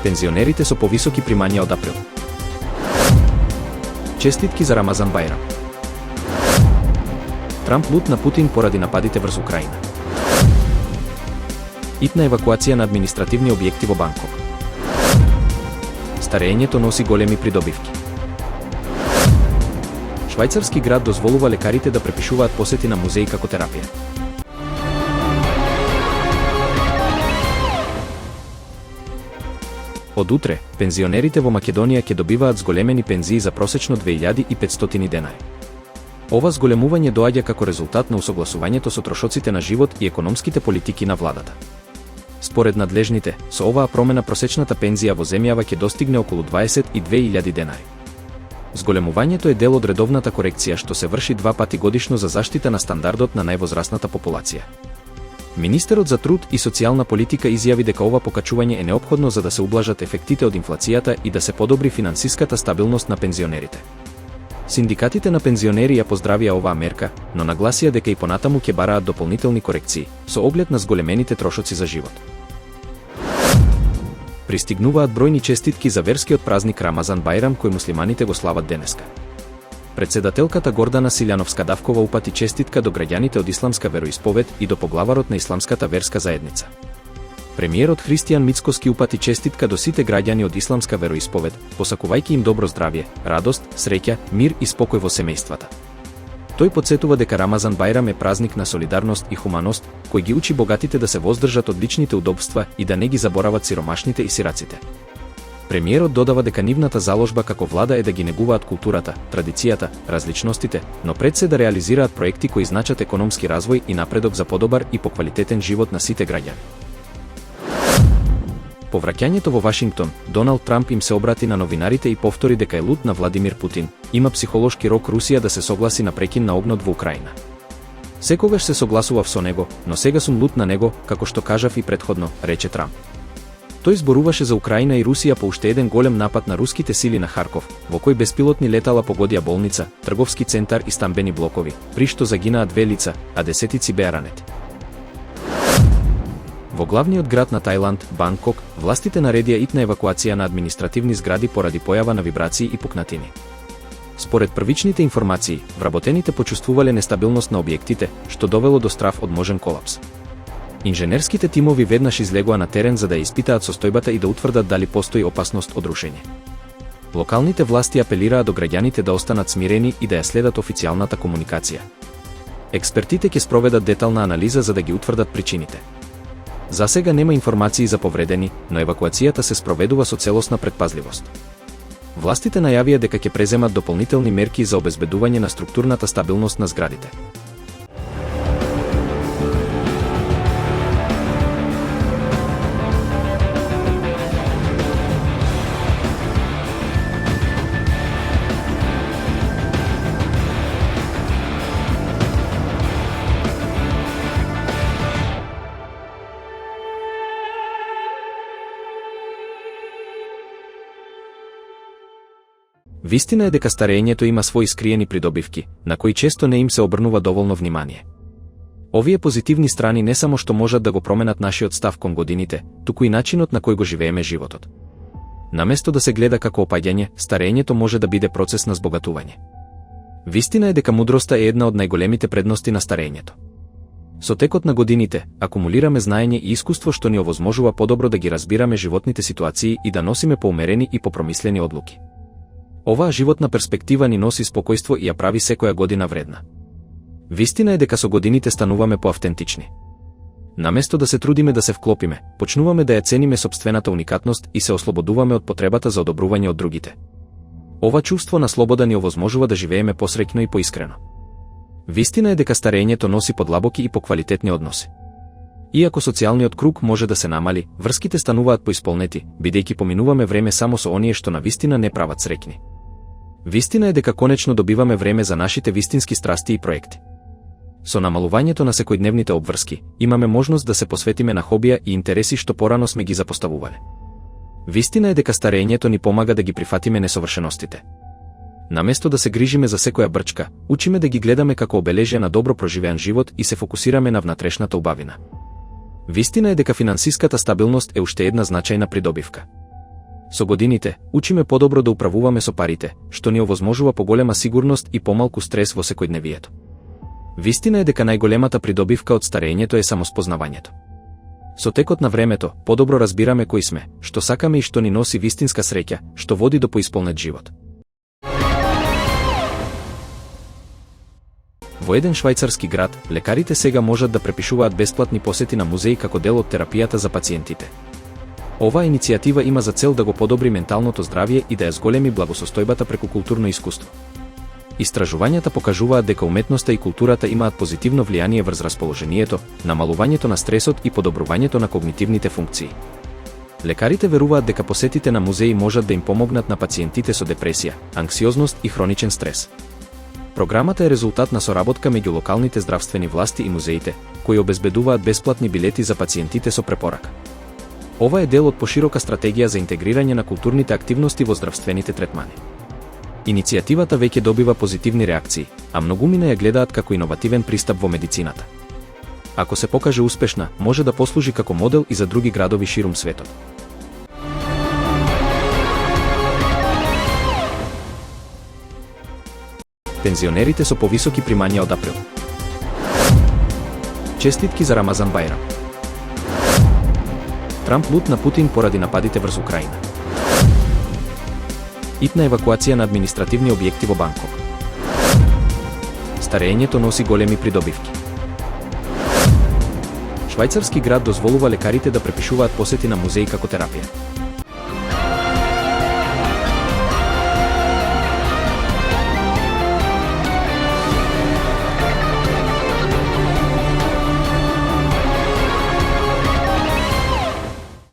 пензионерите со повисоки примања од април. Честитки за Рамазан Бајрам. Трамп лут на Путин поради нападите врз Украина. Итна евакуација на административни објекти во Банкок. Старењето носи големи придобивки. Швајцарски град дозволува лекарите да препишуваат посети на музеи како терапија. Од утре, пензионерите во Македонија ќе добиваат зголемени пензии за просечно 2500 денари. Ова зголемување доаѓа како резултат на усогласувањето со трошоците на живот и економските политики на владата. Според надлежните, со оваа промена просечната пензија во земјава ќе достигне околу 22.000 денари. Зголемувањето е дел од редовната корекција што се врши 2 пати годишно за заштита на стандардот на највозрасната популација. Министерот за труд и социјална политика изјави дека ова покачување е неопходно за да се ублажат ефектите од инфлацијата и да се подобри финансиската стабилност на пензионерите. Синдикатите на пензионери ја поздравија оваа мерка, но нагласија дека и понатаму ќе бараат дополнителни корекции, со оглед на зголемените трошоци за живот. Пристигнуваат бројни честитки за верскиот празник Рамазан Бајрам кој муслиманите го слават денеска. Председателката Гордана Силјановска-Давкова упати честитка до граѓаните од исламска вероисповед и до поглаварот на исламската верска заедница. Премиерот Христијан Мицкоски упати честитка до сите граѓани од исламска вероисповед, посакувајќи им добро здравје, радост, среќа, мир и спокој во семејствата. Тој потсетува дека Рамазан Бајрам е празник на солидарност и хуманост, кој ги учи богатите да се воздржат од личните удобства и да не ги заборават сиромашните и сираците. Премиерот додава дека нивната заложба како влада е да ги негуваат културата, традицијата, различностите, но пред се да реализираат проекти кои значат економски развој и напредок за подобар и поквалитетен живот на сите граѓани. По враќањето во Вашингтон, Доналд Трамп им се обрати на новинарите и повтори дека е лут на Владимир Путин, има психолошки рок Русија да се согласи на прекин на огнот во Украина. Секогаш се согласував со него, но сега сум лут на него, како што кажав и претходно, рече Трамп. Тој зборуваше за Украина и Русија по уште еден голем напад на руските сили на Харков, во кој беспилотни летала погодија болница, трговски центар и стамбени блокови, при што загинаа 2 лица, а десетици беа ранети. Во главниот град на Тајланд, Банкок, властите наредија итна евакуација на административни згради поради појава на вибрации и пукнатини. Според првичните информации, вработените почувствувале нестабилност на објектите, што довело до страв од можен колапс. Инженерските тимови веднаш излегоа на терен за да ја испитаат состојбата и да утврдат дали постои опасност од рушење. Локалните власти апелираа до граѓаните да останат смирени и да ја следат официјалната комуникација. Експертите ќе спроведат детална анализа за да ги утврдат причините. За сега нема информации за повредени, но евакуацијата се спроведува со целосна претпазливост. Властите најавија дека ќе преземат дополнителни мерки за обезбедување на структурната стабилност на зградите. Вистина е дека старењето има своји скриени придобивки, на кои често не им се обрнува доволно внимание. Овие позитивни страни не само што можат да го променат нашиот став кон годините, туку и начинот на кој го живееме животот. Наместо да се гледа како опаѓање, старењето може да биде процес на збогатување. Вистина е дека мудроста е една од најголемите предности на старењето. Со текот на годините, акумулираме знаење и искуство што ни овозможува подобро да ги разбираме животните ситуации и да носиме поумерени и попромислени одлуки. Оваа животна перспектива ни носи спокојство и ја прави секоја година вредна. Вистина е дека со годините стануваме поавтентични. Наместо да се трудиме да се вклопиме, почнуваме да ја цениме сопствената уникатност и се ослободуваме од потребата за одобрување од другите. Ова чувство на слобода ни овозможува да живееме посреќно и поискрено. Вистина е дека старењето носи подлабоки и поквалитетни односи. Иако социјалниот круг може да се намали, врските стануваат поисполнети, бидејќи поминуваме време само со оние што на вистина не прават среќни. Вистина е дека конечно добиваме време за нашите вистински страсти и проекти. Со намалувањето на секојдневните обврски, имаме можност да се посветиме на хобија и интереси што порано сме ги запоставувале. Вистина е дека старењето ни помага да ги прифатиме несовршеностите. Наместо да се грижиме за секоја брчка, учиме да ги гледаме како обележја на добро проживеан живот и се фокусираме на внатрешната убавина. Вистина е дека финансиската стабилност е уште една значајна придобивка. Со годините, учиме подобро да управуваме со парите, што ни овозможува поголема сигурност и помалку стрес во секојдневието. Вистина е дека најголемата придобивка од старењето е самоспознавањето. Со текот на времето, подобро разбираме кои сме, што сакаме и што ни носи вистинска среќа, што води до поисполнет живот. Во еден швајцарски град, лекарите сега можат да препишуваат бесплатни посети на музеи како дел од терапијата за пациентите. Оваа иницијатива има за цел да го подобри менталното здравје и да ја зголеми благосостојбата преку културно искуство. Истражувањата покажуваат дека уметноста и културата имаат позитивно влијание врз расположението, намалувањето на стресот и подобрувањето на когнитивните функции. Лекарите веруваат дека посетите на музеи можат да им помогнат на пациентите со депресија, анксиозност и хроничен стрес. Програмата е резултат на соработка меѓу локалните здравствени власти и музеите, кои обезбедуваат бесплатни билети за пациентите со препорака. Ова е дел од поширока стратегија за интегрирање на културните активности во здравствените третмани. Иницијативата веќе добива позитивни реакции, а многумина ја гледаат како иновативен пристап во медицината. Ако се покаже успешна, може да послужи како модел и за други градови ширум светот. Пензионерите со повисоки примања од април. Честитки за Рамазан Бајрам. Трамп лут на Путин поради нападите врз Украина. Итна евакуација на административни објекти во Банкок. Старењето носи големи придобивки. Швајцарски град дозволува лекарите да препишуваат посети на музеи како терапија.